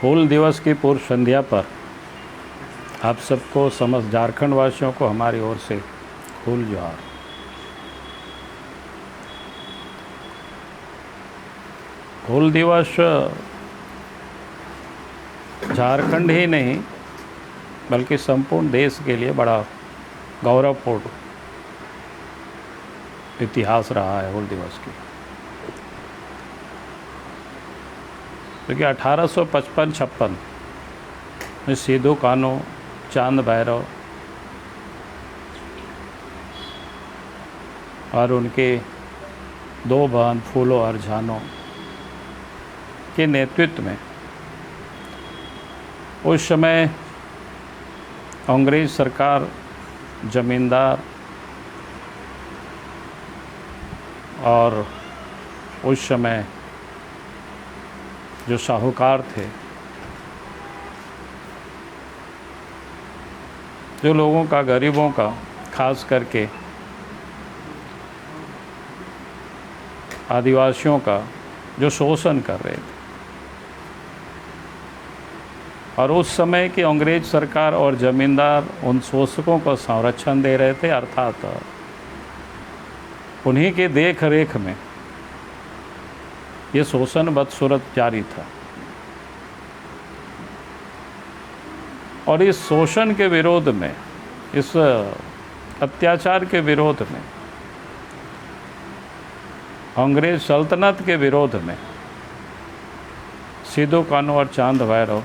हूल दिवस की पूर्व संध्या पर आप सबको, समस्त झारखंड वासियों को हमारी ओर से हूल जोहार। हूल दिवस झारखंड ही नहीं बल्कि संपूर्ण देश के लिए बड़ा गौरवपूर्ण इतिहास रहा है हूल दिवस की। क्योंकि 1855-56 में सिद्धू कान्हू, चांद भैरव और उनके दो बहन फूलो और झानो के नेतृत्व में उस समय अंग्रेज सरकार, जमींदार और उस समय जो साहूकार थे, जो लोगों का, गरीबों का, खास करके आदिवासियों का जो शोषण कर रहे थे, और उस समय की अंग्रेज सरकार और जमींदार उन शोषकों को संरक्षण दे रहे थे, अर्थात उन्हीं के देख रेख में ये शोषण बदसूरत जारी था। और इस शोषण के विरोध में, इस अत्याचार के विरोध में, अंग्रेज सल्तनत के विरोध में सिद्धू कान्हू और चांद भैरव,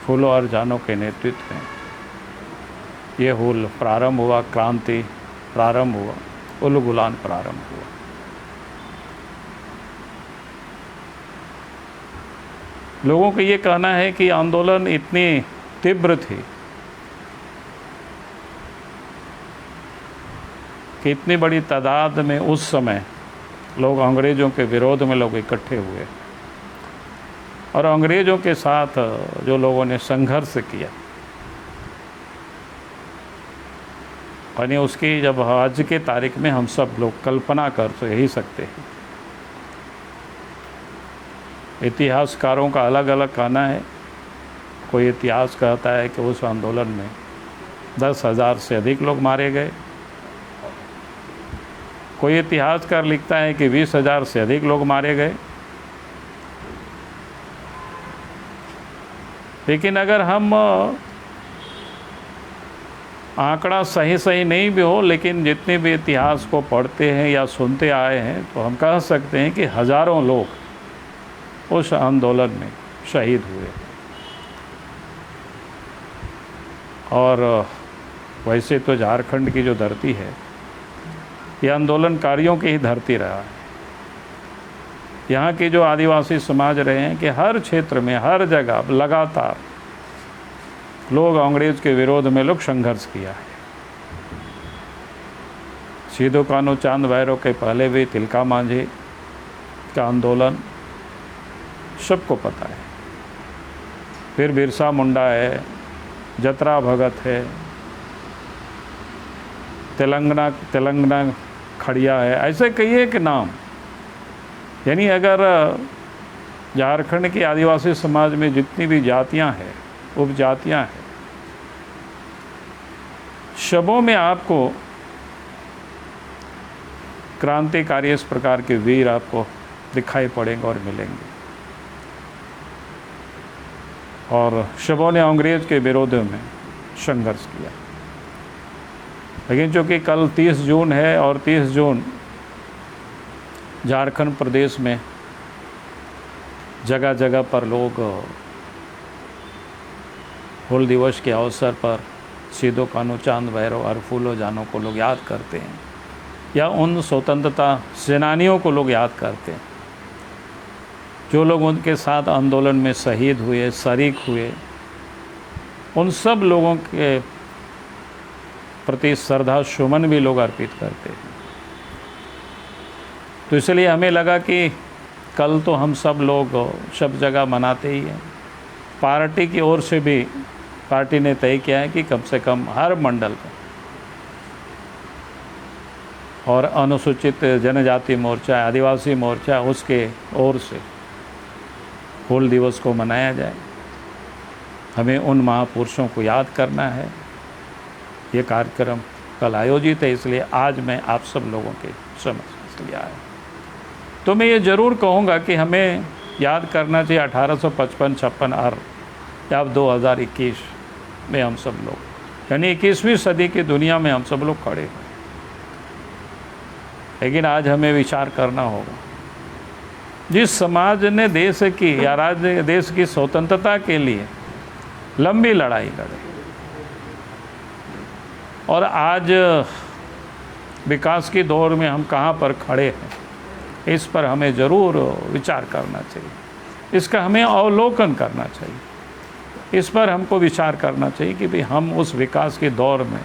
फूलो और जानो के नेतृत्व में ये हूल प्रारंभ हुआ, क्रांति प्रारंभ हुआ, उलगुलान प्रारंभ हुआ। लोगों का ये कहना है कि आंदोलन इतनी तीव्र थी कि इतनी बड़ी तादाद में उस समय लोग अंग्रेज़ों के विरोध में लोग इकट्ठे हुए और अंग्रेज़ों के साथ जो लोगों ने संघर्ष किया, यानी उसकी जब आज के तारीख में हम सब लोग कल्पना कर तो यही सकते हैं। इतिहासकारों का अलग अलग कहना है। कोई इतिहास कहता है कि उस आंदोलन में 10,000 से अधिक लोग मारे गए। कोई इतिहासकार लिखता है कि 20,000 से अधिक लोग मारे गए। लेकिन अगर हम आंकड़ा सही नहीं भी हो, लेकिन जितने भी इतिहास को पढ़ते हैं या सुनते आए हैं तो हम कह सकते हैं कि हज़ारों लोग उस आंदोलन में शहीद हुए। और वैसे तो झारखंड की जो धरती है ये आंदोलनकारियों की ही धरती रहा है। यहाँ के जो आदिवासी समाज रहे हैं कि हर क्षेत्र में, हर जगह लगातार लोग अंग्रेज के विरोध में लोग संघर्ष किया है। सिद्धू कान्हू, चांद भैरव के पहले भी तिलका मांझी का आंदोलन सबको पता है। फिर बिरसा मुंडा है, जतरा भगत है, तेलंगाना खड़िया है, ऐसे कई एक नाम। यानी अगर झारखंड के आदिवासी समाज में जितनी भी जातियां हैं, उपजातियां हैं, सबों में आपको क्रांतिकारी इस प्रकार के वीर आपको दिखाई पड़ेंगे और मिलेंगे। और सबों ने अंग्रेज के विरोध में संघर्ष किया। लेकिन चूँकि कल 30 जून है और 30 जून झारखंड प्रदेश में जगह जगह पर लोग हूल दिवस के अवसर पर सिद्धू कान्हू, चांद भैरव और फूलो जानो को लोग याद करते हैं, या उन स्वतंत्रता सेनानियों को लोग याद करते हैं जो लोग उनके साथ आंदोलन में शहीद हुए, शरीक हुए। उन सब लोगों के प्रति श्रद्धा सुमन भी लोग अर्पित करते हैं। तो इसलिए हमें लगा कि कल तो हम सब लोग सब जगह मनाते ही हैं। पार्टी की ओर से भी पार्टी ने तय किया है कि कम से कम हर मंडल में और अनुसूचित जनजाति मोर्चा, आदिवासी मोर्चा, उसके ओर से हूल दिवस को मनाया जाए। हमें उन महापुरुषों को याद करना है। ये कार्यक्रम कल आयोजित है, इसलिए आज मैं आप सब लोगों के समक्ष इसलिए आया। तो मैं ये ज़रूर कहूँगा कि हमें याद करना चाहिए 1855-56 और अब 2021 में हम सब लोग, यानी 21वीं सदी की दुनिया में हम सब लोग खड़े हैं। लेकिन आज हमें विचार करना होगा, जिस समाज ने देश की या राज्य देश की स्वतंत्रता के लिए लंबी लड़ाई लड़ी और आज विकास की दौर में हम कहाँ पर खड़े हैं, इस पर हमें ज़रूर विचार करना चाहिए। इसका हमें अवलोकन करना चाहिए। इस पर हमको विचार करना चाहिए कि भाई हम उस विकास के दौर में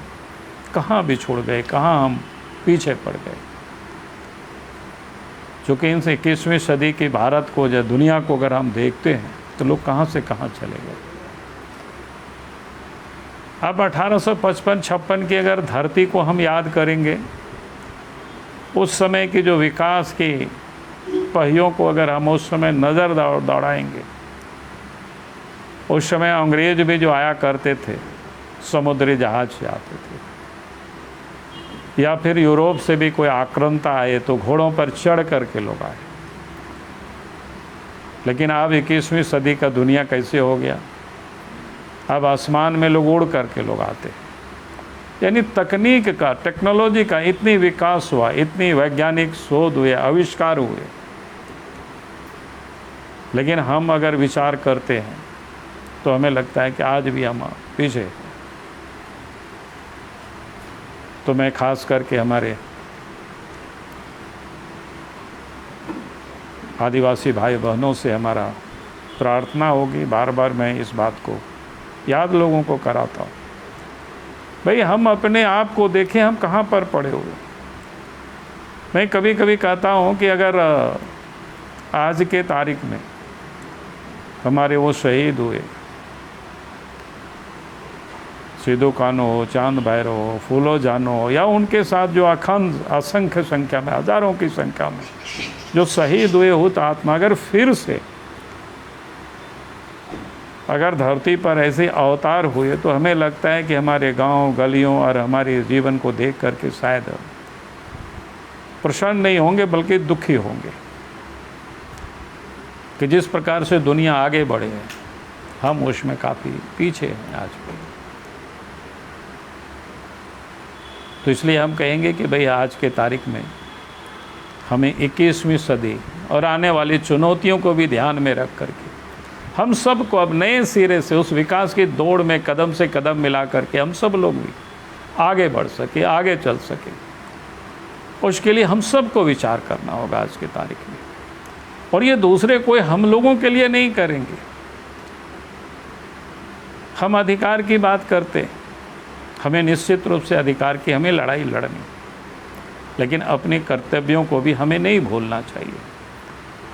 कहाँ बिछुड़ गए, कहाँ हम पीछे पड़ गए। चूँकि इन 21वीं सदी की भारत को या दुनिया को अगर हम देखते हैं तो लोग कहाँ से कहाँ चले गए। अब 1855-56 की अगर धरती को हम याद करेंगे, उस समय की जो विकास की पहियों को अगर हम उस समय नज़र दौड़ाएंगे, उस समय अंग्रेज भी जो आया करते थे समुद्री जहाज से आते थे, या फिर यूरोप से भी कोई आक्रांता आए तो घोड़ों पर चढ़ कर के लोग आए। लेकिन अब 21वीं सदी का दुनिया कैसे हो गया, अब आसमान में लोग उड़ कर के लोग आते हैं। यानी तकनीक का, टेक्नोलॉजी का इतनी विकास हुआ, इतनी वैज्ञानिक शोध हुए, आविष्कार हुए, लेकिन हम अगर विचार करते हैं तो हमें लगता है कि आज भी हम पीछे हैं। तो मैं खास करके हमारे आदिवासी भाई बहनों से हमारा प्रार्थना होगी, बार बार मैं इस बात को याद लोगों को कराता हूँ, भाई हम अपने आप को देखें, हम कहाँ पर पड़े हुए। मैं कभी कभी कहता हूँ कि अगर आज के तारीख में हमारे वो शहीद हुए, सिद्धू कान्हू हो, चांद भैरव हो, फूलो जानो हो, या उनके साथ जो अखंड असंख्य संख्या में, हजारों की संख्या में जो शहीद हुए हुतात्मा, अगर फिर से अगर धरती पर ऐसे अवतार हुए तो हमें लगता है कि हमारे गांव गलियों और हमारे जीवन को देख करके शायद प्रसन्न नहीं होंगे बल्कि दुखी होंगे कि जिस प्रकार से दुनिया आगे बढ़े है हम उसमें काफ़ी पीछे हैं आज भी। तो इसलिए हम कहेंगे कि भाई आज के तारीख में हमें 21वीं सदी और आने वाली चुनौतियों को भी ध्यान में रख करके हम सब को अब नए सिरे से उस विकास की दौड़ में कदम से कदम मिला करके हम सब लोग भी आगे बढ़ सके, आगे चल सके, उसके लिए हम सब को विचार करना होगा आज की तारीख में। और ये दूसरे कोई हम लोगों के लिए नहीं करेंगे। हम अधिकार की बात करते हैं, हमें निश्चित रूप से अधिकार की हमें लड़ाई लड़नी, लेकिन अपने कर्तव्यों को भी हमें नहीं भूलना चाहिए।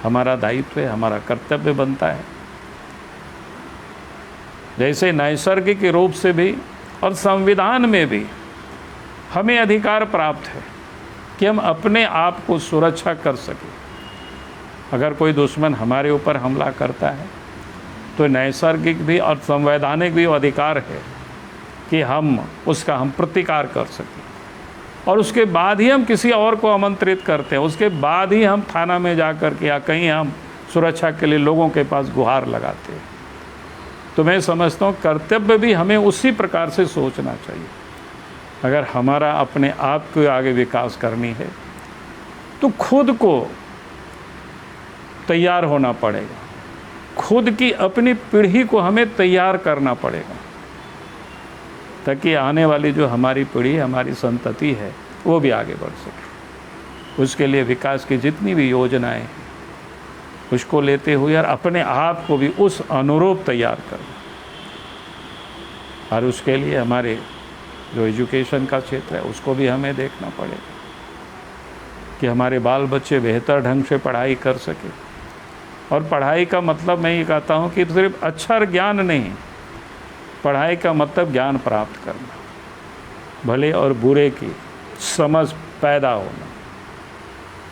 हमारा दायित्व है, हमारा कर्तव्य बनता है। जैसे नैसर्गिक रूप से भी और संविधान में भी हमें अधिकार प्राप्त है कि हम अपने आप को सुरक्षा कर सकें। अगर कोई दुश्मन हमारे ऊपर हमला करता है तो नैसर्गिक भी और संवैधानिक भी अधिकार है कि हम उसका प्रतिकार कर सकें, और उसके बाद ही हम किसी और को आमंत्रित करते हैं, उसके बाद ही हम थाना में जा कर के या कहीं हम सुरक्षा के लिए लोगों के पास गुहार लगाते हैं। तो मैं समझता हूँ कर्तव्य भी हमें उसी प्रकार से सोचना चाहिए। अगर हमारा अपने आप को आगे विकास करनी है तो खुद को तैयार होना पड़ेगा, खुद की अपनी पीढ़ी को हमें तैयार करना पड़ेगा, ताकि आने वाली जो हमारी पीढ़ी, हमारी संतति है वो भी आगे बढ़ सके। उसके लिए विकास की जितनी भी योजनाएं हैं उसको लेते हुए और अपने आप को भी उस अनुरूप तैयार करना। और उसके लिए हमारे जो एजुकेशन का क्षेत्र है उसको भी हमें देखना पड़ेगा कि हमारे बाल बच्चे बेहतर ढंग से पढ़ाई कर सके। और पढ़ाई का मतलब मैं ये कहता हूँ कि सिर्फ अच्छा ज्ञान नहीं, पढ़ाई का मतलब ज्ञान प्राप्त करना, भले और बुरे की समझ पैदा होना,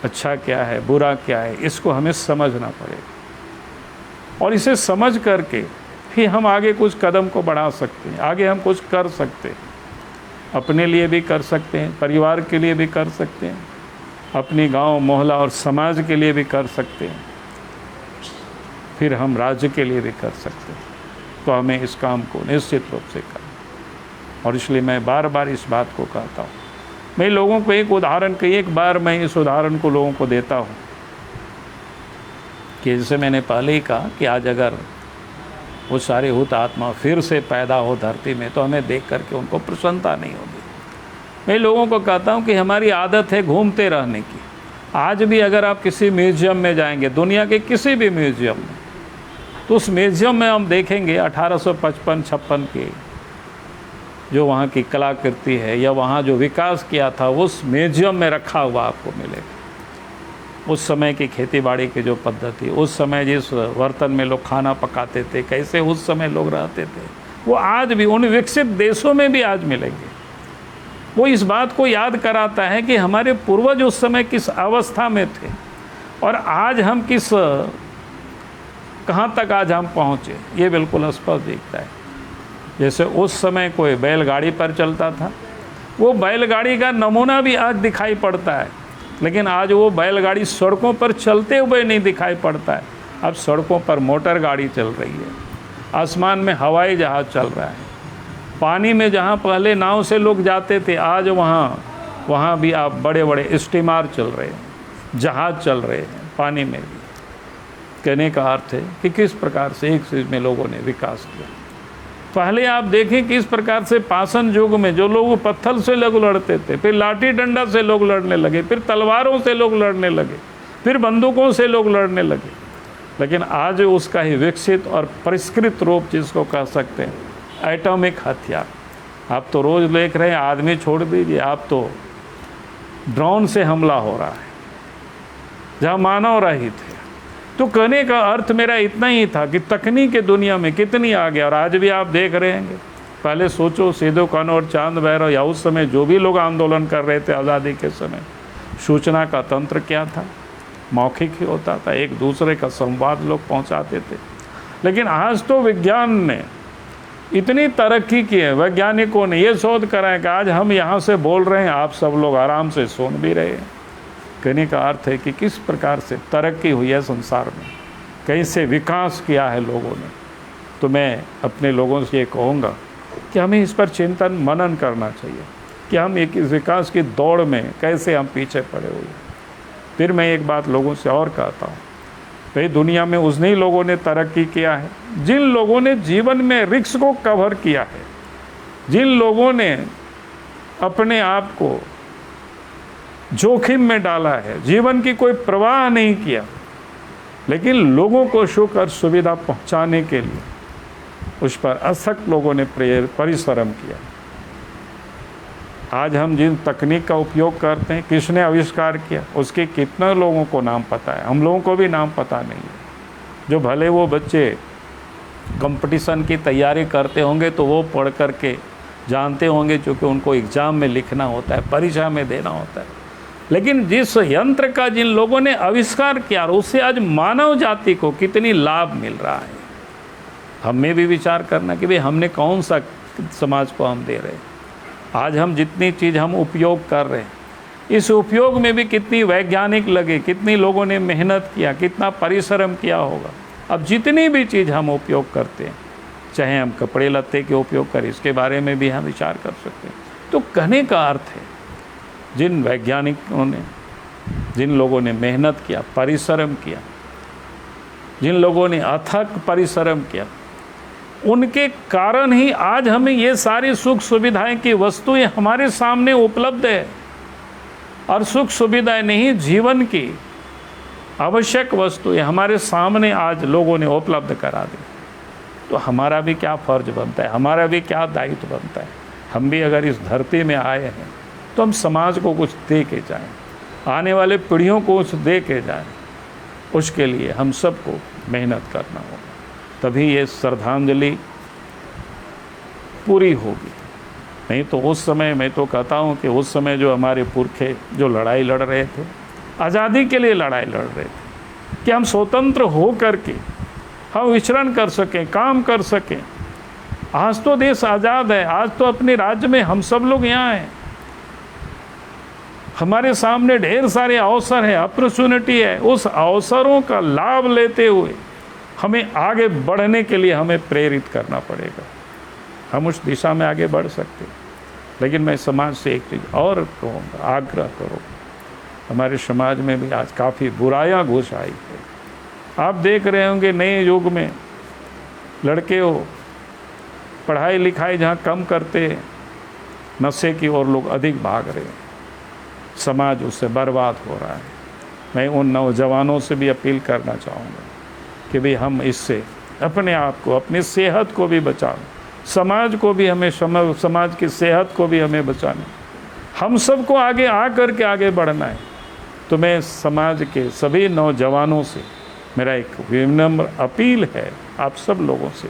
अच्छा क्या है बुरा क्या है इसको हमें समझना पड़ेगा। और इसे समझ करके फिर हम आगे कुछ कदम को बढ़ा सकते हैं, आगे हम कुछ कर सकते हैं, अपने लिए भी कर सकते हैं, परिवार के लिए भी कर सकते हैं, अपनी गांव मोहल्ला और समाज के लिए भी कर सकते हैं, फिर हम राज्य के लिए भी कर सकते हैं। तो हमें इस काम को निश्चित रूप से करना। और इसलिए मैं बार बार इस बात को कहता हूँ। मैं लोगों को एक उदाहरण एक बार मैं इस उदाहरण को लोगों को देता हूँ कि जैसे मैंने पहले ही कहा कि आज अगर वो सारे हुतात्मा फिर से पैदा हो धरती में तो हमें देख करके उनको प्रसन्नता नहीं होगी। मैं लोगों को कहता हूँ कि हमारी आदत है घूमते रहने की। आज भी अगर आप किसी म्यूज़ियम में जाएंगे, दुनिया के किसी भी म्यूज़ियम में, तो उस म्यूज़ियम में हम देखेंगे 1855-56 की जो वहाँ की कलाकृति है या वहाँ जो विकास किया था उस म्यूज़ियम में रखा हुआ आपको मिलेगा। उस समय की खेतीबाड़ी की जो पद्धति, उस समय जिस बर्तन में लोग खाना पकाते थे, कैसे उस समय लोग रहते थे, वो आज भी उन विकसित देशों में भी आज मिलेंगे। वो इस बात को याद कराता है कि हमारे पूर्वज उस समय किस अवस्था में थे और आज हम कहाँ तक आज हम पहुँचे, ये बिल्कुल स्पष्ट दिखता है। जैसे उस समय कोई बैलगाड़ी पर चलता था, वो बैलगाड़ी का नमूना भी आज दिखाई पड़ता है, लेकिन आज वो बैलगाड़ी सड़कों पर चलते हुए नहीं दिखाई पड़ता है। अब सड़कों पर मोटर गाड़ी चल रही है, आसमान में हवाई जहाज़ चल रहा है, पानी में जहाँ पहले नाव से लोग जाते थे आज वहाँ भी आप बड़े बड़े स्टीमर चल रहे हैं, जहाज़ चल रहे हैं पानी में भी। कहने का अर्थ है कि किस प्रकार से एक चीज़ में लोगों ने विकास किया। पहले आप देखें किस प्रकार से पाषाण युग में जो लोग पत्थर से लोग लड़ते थे, फिर लाठी डंडा से लोग लड़ने लगे, फिर तलवारों से लोग लड़ने लगे, फिर बंदूकों से लोग लड़ने लगे। लेकिन आज उसका ही विकसित और परिष्कृत रूप जिसको कह सकते हैं, एटॉमिक हथियार। आप तो रोज़ देख रहे हैं, आदमी छोड़ दीजिए, आप तो ड्रोन से हमला हो रहा है जहाँ मानव रहित है। तो कहने का अर्थ मेरा इतना ही था कि तकनीक के दुनिया में कितनी आगे, और आज भी आप देख रहे हैं। पहले सोचो सीधो कानू और चांद भैरव या उस समय जो भी लोग आंदोलन कर रहे थे आज़ादी के समय, सूचना का तंत्र क्या था, मौखिक ही होता था, एक दूसरे का संवाद लोग पहुंचाते थे। लेकिन आज तो विज्ञान ने इतनी तरक्की की है, वैज्ञानिकों ने ये शोध करा है कि आज हम यहाँ से बोल रहे हैं, आप सब लोग आराम से सुन भी रहे हैं। कहने का अर्थ है कि किस प्रकार से तरक्की हुई है संसार में, कैसे विकास किया है लोगों ने। तो मैं अपने लोगों से ये कहूँगा कि हमें इस पर चिंतन मनन करना चाहिए कि हम एक इस विकास की दौड़ में कैसे हम पीछे पड़े हुए हैं। फिर मैं एक बात लोगों से और कहता हूँ, भाई दुनिया में उतने लोगों ने तरक्की किया है जिन लोगों ने जीवन में रिस्क को कवर किया है, जिन लोगों ने अपने आप को जोखिम में डाला है, जीवन की कोई परवाह नहीं किया, लेकिन लोगों को सुख और सुविधा पहुंचाने के लिए उस पर अथक लोगों ने परिश्रम किया। आज हम जिन तकनीक का उपयोग करते हैं, किसने आविष्कार किया, उसके कितने लोगों को नाम पता है, हम लोगों को भी नाम पता नहीं है। जो भले वो बच्चे कंपटीशन की तैयारी करते होंगे तो वो पढ़ करके जानते होंगे, क्योंकि उनको एग्ज़ाम में लिखना होता है, परीक्षा में देना होता है। लेकिन जिस यंत्र का जिन लोगों ने आविष्कार किया, उससे आज मानव जाति को कितनी लाभ मिल रहा है, हमें भी विचार करना कि भाई हमने कौन सा समाज को हम दे रहे हैं। आज हम जितनी चीज़ हम उपयोग कर रहे हैं, इस उपयोग में भी कितनी वैज्ञानिक लगे, कितनी लोगों ने मेहनत किया, कितना परिश्रम किया होगा। अब जितनी भी चीज़ हम उपयोग करते हैं, चाहे हम कपड़े लत्ते के उपयोग करें, इसके बारे में भी हम विचार कर सकते हैं। तो कहने का अर्थ है जिन वैज्ञानिकों ने, जिन लोगों ने मेहनत किया, परिश्रम किया, जिन लोगों ने अथक परिश्रम किया, उनके कारण ही आज हमें ये सारी सुख सुविधाएं की वस्तुएं हमारे सामने उपलब्ध है। और सुख सुविधाएं नहीं, जीवन की आवश्यक वस्तुएं हमारे सामने आज लोगों ने उपलब्ध करा दी। तो हमारा भी क्या फ़र्ज बनता है, हमारा भी क्या दायित्व बनता है। हम भी अगर इस धरती में आए हैं तो हम समाज को कुछ दे के जाएँ, आने वाले पीढ़ियों को कुछ दे के जाएँ। उसके लिए हम सबको मेहनत करना होगा, तभी ये श्रद्धांजलि पूरी होगी। नहीं तो उस समय, मैं तो कहता हूँ कि उस समय जो हमारे पुरखे जो लड़ाई लड़ रहे थे, आज़ादी के लिए लड़ाई लड़ रहे थे कि हम स्वतंत्र हो करके हम विचरण कर सकें, काम कर सकें। आज तो देश आज़ाद है, आज तो अपने राज्य में हम सब लोग यहाँ हैं, हमारे सामने ढेर सारे अवसर है, अपॉर्चुनिटी है। उस अवसरों का लाभ लेते हुए हमें आगे बढ़ने के लिए हमें प्रेरित करना पड़ेगा। हम उस दिशा में आगे बढ़ सकते हैं। लेकिन मैं समाज से एक चीज़ और कहूँगा, आग्रह करो, हमारे समाज में भी आज काफ़ी बुराइयाँ घुस आई है। आप देख रहे होंगे नए युग में लड़के हो पढ़ाई लिखाई जहाँ कम करते हैं, नशे की ओर लोग अधिक भाग रहे हैं, समाज उससे बर्बाद हो रहा है। मैं उन नौजवानों से भी अपील करना चाहूँगा कि भाई हम इससे अपने आप को, अपनी सेहत को भी बचाएं, समाज को भी हमें, समाज की सेहत को भी हमें बचाना, हम सबको आगे आकर के आगे बढ़ना है। तो मैं समाज के सभी नौजवानों से मेरा एक विनम्र अपील है, आप सब लोगों से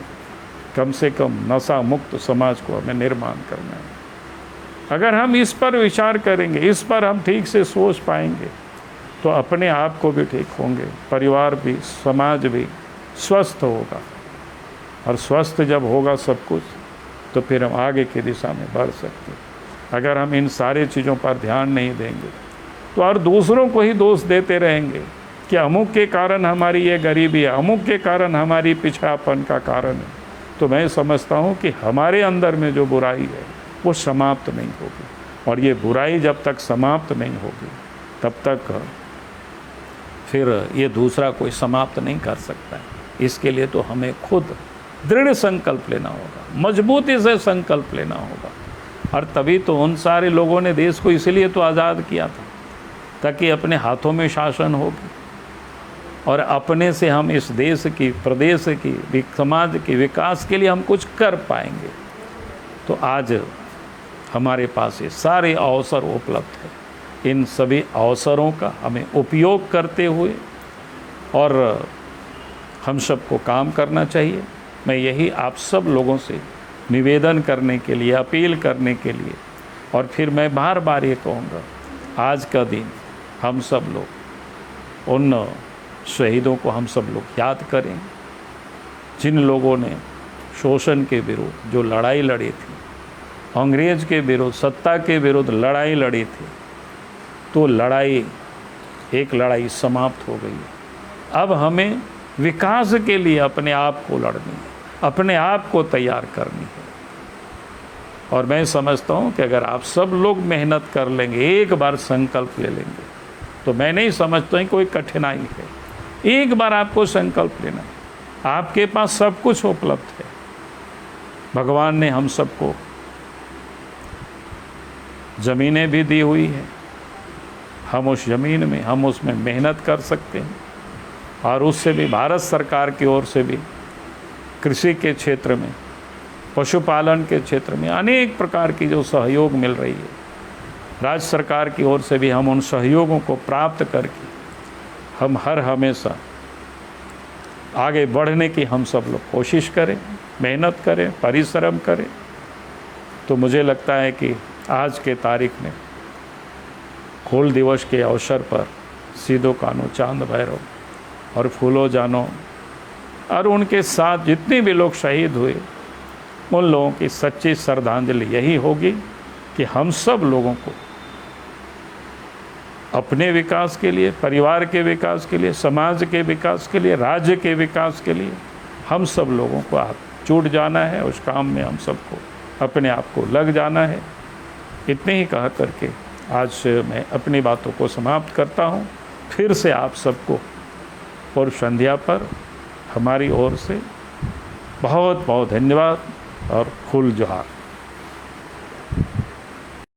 कम नशा मुक्त समाज को हमें निर्माण करना है। अगर हम इस पर विचार करेंगे, इस पर हम ठीक से सोच पाएंगे, तो अपने आप को भी ठीक होंगे, परिवार भी, समाज भी स्वस्थ होगा। और स्वस्थ जब होगा सब कुछ, तो फिर हम आगे की दिशा में बढ़ सकते हैं। अगर हम इन सारी चीज़ों पर ध्यान नहीं देंगे तो और दूसरों को ही दोष देते रहेंगे कि अमुक के कारण हमारी ये गरीबी है, अमुक के कारण हमारी पिछड़ापन का कारण है, तो मैं समझता हूँ कि हमारे अंदर में जो बुराई है वो समाप्त नहीं होगी। और ये बुराई जब तक समाप्त नहीं होगी तब तक फिर ये दूसरा कोई समाप्त नहीं कर सकता है। इसके लिए तो हमें खुद दृढ़ संकल्प लेना होगा, मजबूती से संकल्प लेना होगा। और तभी तो उन सारे लोगों ने देश को इसलिए तो आज़ाद किया था, ताकि अपने हाथों में शासन होगी और अपने से हम इस देश की, प्रदेश की, समाज के विकास के लिए हम कुछ कर पाएंगे। तो आज हमारे पास ये सारे अवसर उपलब्ध हैं। इन सभी अवसरों का हमें उपयोग करते हुए और हम सबको काम करना चाहिए। मैं यही आप सब लोगों से निवेदन करने के लिए, अपील करने के लिए, और फिर मैं बार बार ये कहूँगा, आज का दिन हम सब लोग उन शहीदों को हम सब लोग याद करें, जिन लोगों ने शोषण के विरुद्ध जो लड़ाई लड़ी थी, अंग्रेज के विरुद्ध, सत्ता के विरुद्ध लड़ाई लड़ी थी। तो एक लड़ाई समाप्त हो गई है। अब हमें विकास के लिए अपने आप को लड़नी है, अपने आप को तैयार करनी है। और मैं समझता हूँ कि अगर आप सब लोग मेहनत कर लेंगे, एक बार संकल्प ले लेंगे, तो मैं नहीं समझता हूँ कोई कठिनाई है। एक बार आपको संकल्प लेना है, आपके पास सब कुछ उपलब्ध है। भगवान ने हम सबको ज़मीनें भी दी हुई है, हम उस ज़मीन में, हम उसमें मेहनत कर सकते हैं। और उससे भी भारत सरकार की ओर से भी कृषि के क्षेत्र में, पशुपालन के क्षेत्र में अनेक प्रकार की जो सहयोग मिल रही है, राज्य सरकार की ओर से भी हम उन सहयोगों को प्राप्त करके हम हर हमेशा आगे बढ़ने की हम सब लोग कोशिश करें, मेहनत करें, परिश्रम करें। तो मुझे लगता है कि आज के तारीख में हूल दिवस के अवसर पर सिदो कान्हू चांद भैरव और फूलो जानो और उनके साथ जितने भी लोग शहीद हुए, उन लोगों की सच्ची श्रद्धांजलि यही होगी कि हम सब लोगों को अपने विकास के लिए, परिवार के विकास के लिए, समाज के विकास के लिए, राज्य के विकास के लिए हम सब लोगों को जुट जाना है। उस काम में हम सबको अपने आप को लग जाना है। इतने ही कह करके आज मैं अपनी बातों को समाप्त करता हूँ। फिर से आप सबको पूर्व संध्या पर हमारी ओर से बहुत बहुत धन्यवाद और फूल जोहार।